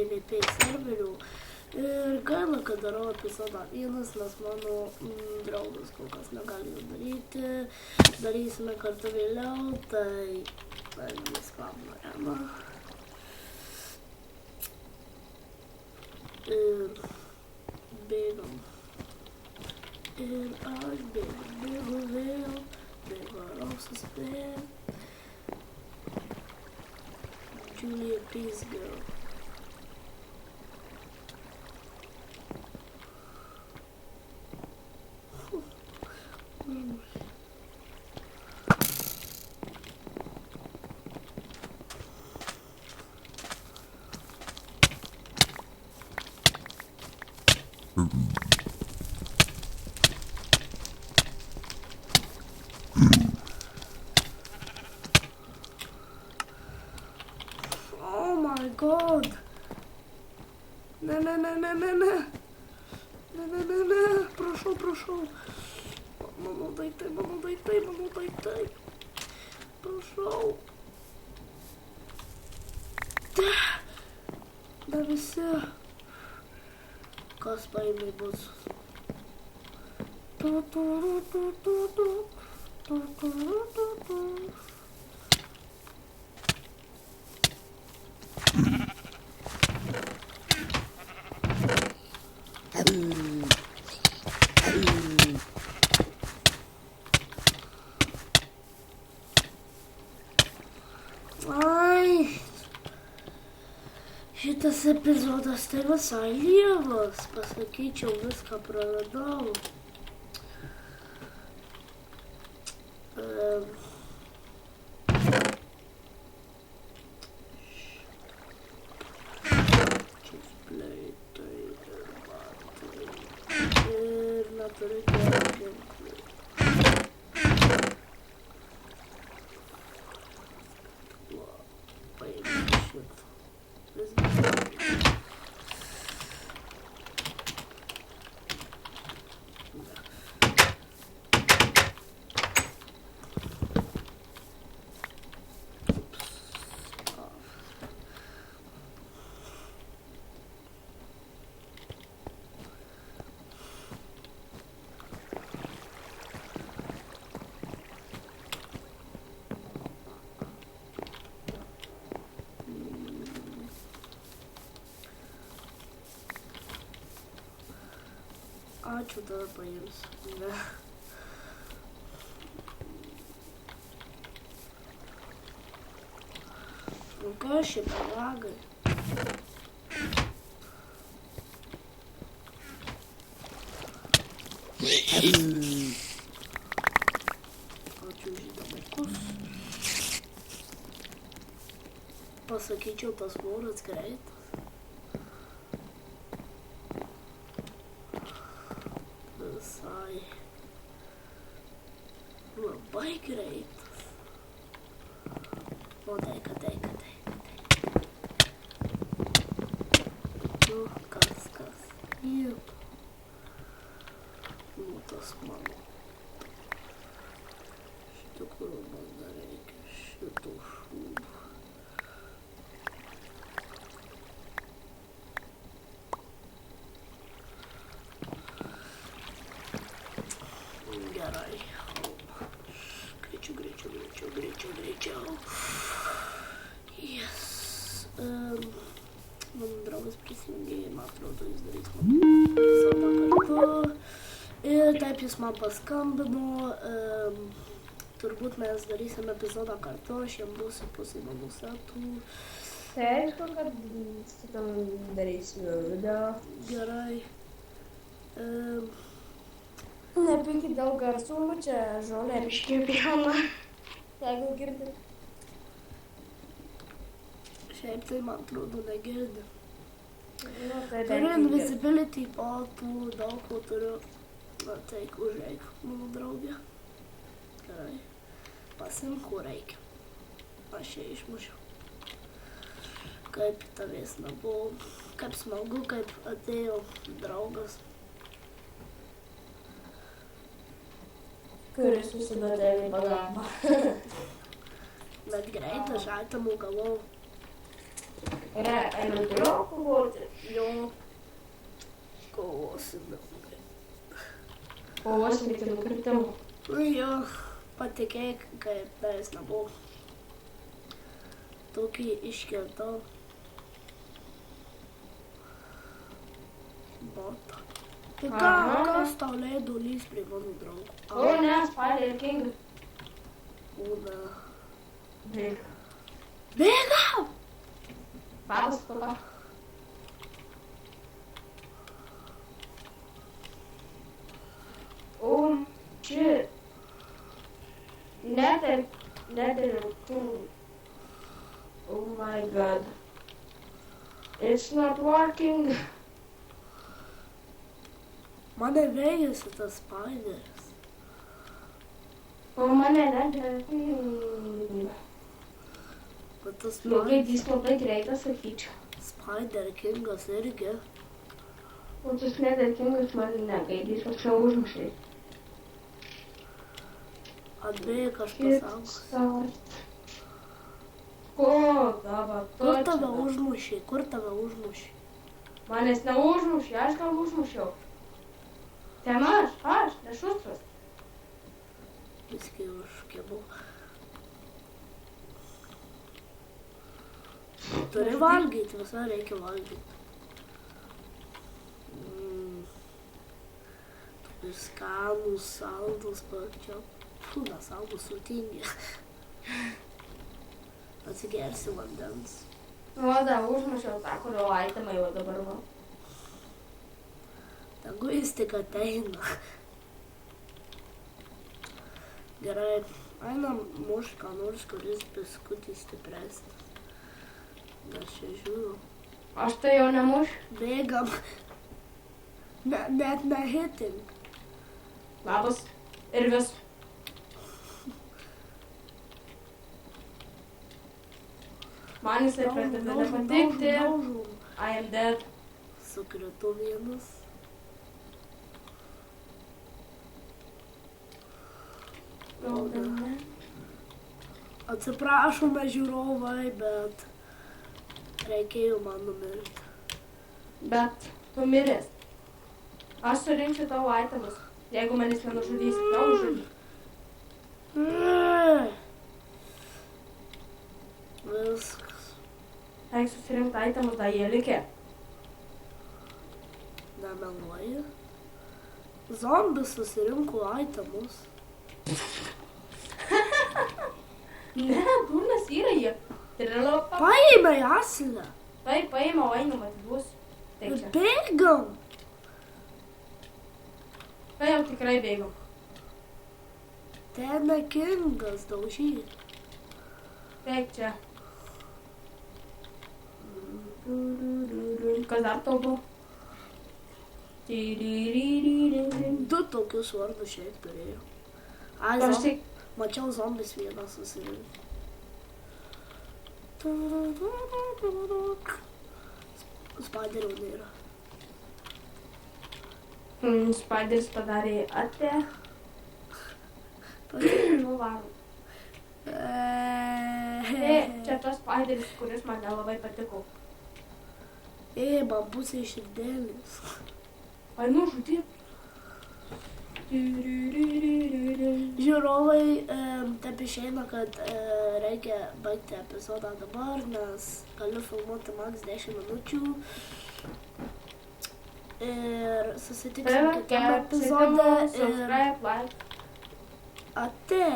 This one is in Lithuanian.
PvP serverių. Ir gaila, kad darau epizodą 1, nes mano draugas kol kas negali jų daryti. Darysime kartu vėliau, tai paėmės Pablo Ema. Ir bėgam. Ir aš bėgu vėl, bėgu rausas vėl. Julia, please go. Oh my god! Ne. Prašau. Mano daiktai. Prašau. Da visi. Kas paėmė balsus? Ai, šitas epizodas tai visai lievas, pasakyčiau, viską praradau. Ir neturiu gerų ginklų. Paimsiu šitą. Ačiū, tada paimsiu. Ne. Nu ką šitą lagai? Ačiū už įdomukus. Pasakyčiau, tas voras greitas. Visai labai greitas. O teika. Nu, kas? Nieko. Nu, tas mano. Iš tikrųjų man dar reikia šito šūdo. Gerai. Greičiau. Yes. Mano draugas prisijungė, man atrodo, jis darys man epizodą kartu. Ir taip jis man paskambino. Turbūt mes darysim epizodą kartu, aš jam būsiu pusė namuose tų. Tai aišku, kad šitam darysime video. Gerai. Nepinkit dėl garsų, čia žolė biškį pjauna. Jeigu girdit. Šiaip tai man atrodo negirdi. Nu, tai Turiu invisibility paltų, daug ko turiu. Na, teik, užeik, mano draugė. Gerai. Pasimk, ko reikia. Aš čia išmušiau. Kaip tavęs nebuvo. Kaip smagu, kaip atėjo draugas. Kuris susidotė į pagalbą. Bet greitai aš atimų gavau. Einam toliau kovoti. Jo. Kovosim. Kovosim iki nukritimo. Jo. Patikėk, kaip tais nebuvo. Tokį iškeltą botą. Tai kas tau leido lįst prie mano draugų? O ne, Spider King. Būna. Bėga. Bėgam! Labas, papa. Oh, shit. Nether King. Oh my god. It's not working. Mane vejasi tas Spideris. O mane Nether King. Bet tas Jis labai greitas, sakyčiau. Spider Kingas irgi. O tas Nether Kingas man negaidys, o čia užmušai. Atbėga kažkas aukštas. Ko dabar? Kur tave užmušė? Manęs neužmušė, aš gal užmušiau. Ten aš, nešustras. Viskai užkėbau. Turi valgyti, visą reikia valgyti. Ir skanus, saldus, pačiau. Fūna, saldus, sultingi. Atsigersi vandens. O, da, užmušiau tą, kurio itemą jau dabar va. Tegu jis tik ateina. Gerai, einam mušt ką nors, kuris biskutį stipresnis. Aš čia žiūriu. Aš tai jau nemušiu. Bėgam. Net nehitink. Labas. Ir vis. Man jisai pradeda nepatikti. I am dead. Sukrito vienas. Atsiprašome žiūrovai, bet reikėjo man numirti. Bet tu miręs. Aš surinksiu tavo itemus. Jeigu manęs nenužudysi, tau žudysi. Viskas. Eik susirinkti itemus, da jie likę. Nemeluoji. Zombis susirinko itemus. Ne, durnas yra jie. Paėmė asilę. Taip, paėmė, o einam atiduosiu. Ir bėgam. Tai jau tikrai bėgam. Ten Kingas daužyt. Taip, čia. Kas dar tau buvo? Du tokius vardus šiaip turėjau. Aš tik... Mačiau zombis vieną susirinkti. Spiderio nėra. Spideris padarė atę. Nu, varom. Čia tas Spideris, kuris man nelabai patiko. Man pusė širdėlis. Ai, nužudė. Žiūrovai, taip išeina, kad reikia baigti epizodą dabar, nes galiu filmuoti maks 10 minučių. Ir susitiksim kitam epizode. Subscribe, like. Ate.